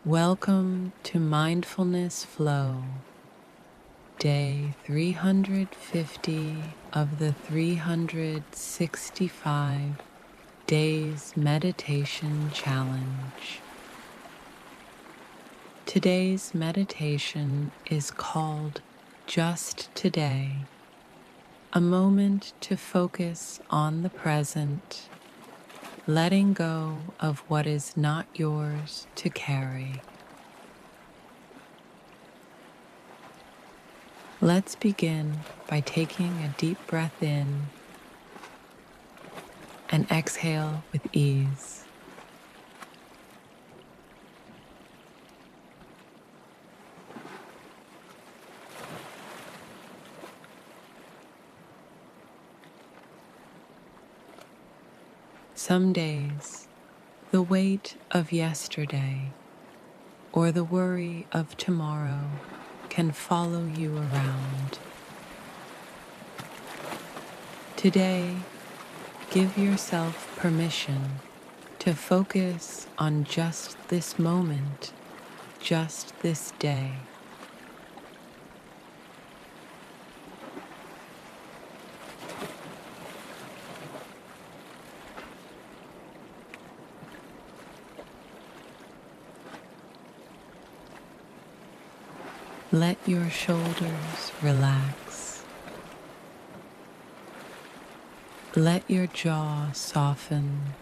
Welcome to Mindfulness Flow, day 350 of the 365 Days Meditation Challenge. Today's meditation is called Just Today, a moment to focus on the present, letting go of what is not yours to carry. Let's begin by taking a deep breath in and exhale with ease. Some days, the weight of yesterday or the worry of tomorrow can follow you around. Today, give yourself permission to focus on just this moment, just this day. Let your shoulders relax. Let your jaw soften.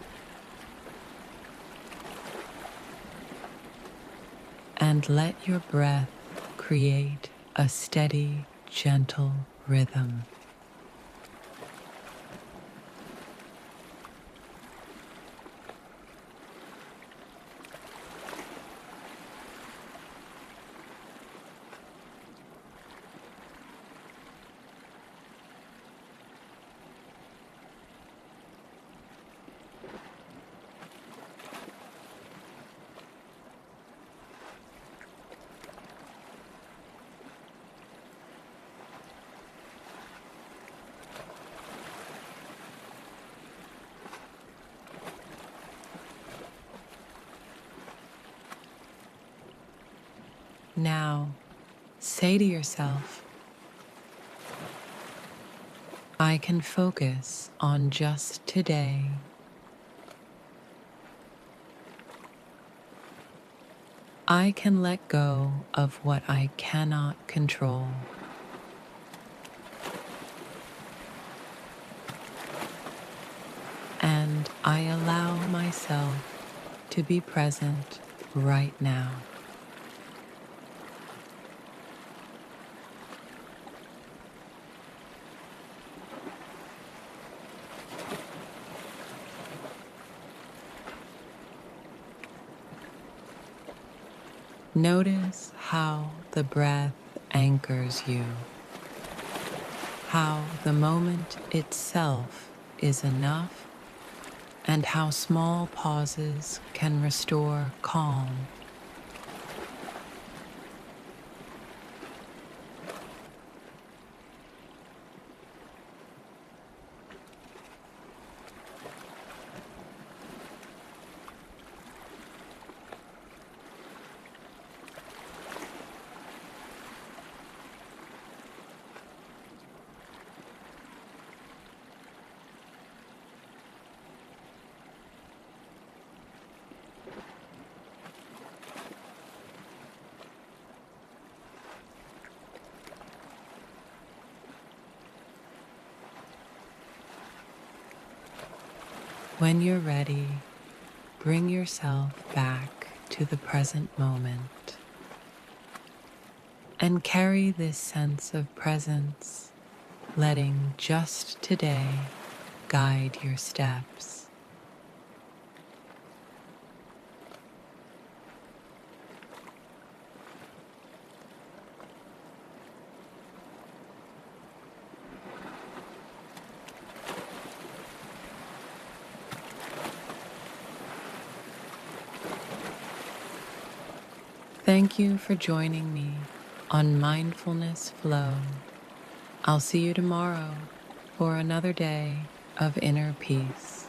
And let your breath create a steady, gentle rhythm. Now, say to yourself, I can focus on just today. I can let go of what I cannot control. And I allow myself to be present right now. Notice how the breath anchors you, how the moment itself is enough, and how small pauses can restore calm. When you're ready, bring yourself back to the present moment and carry this sense of presence, letting just today guide your steps. Thank you for joining me on Mindfulness Flow. I'll see you tomorrow for another day of inner peace.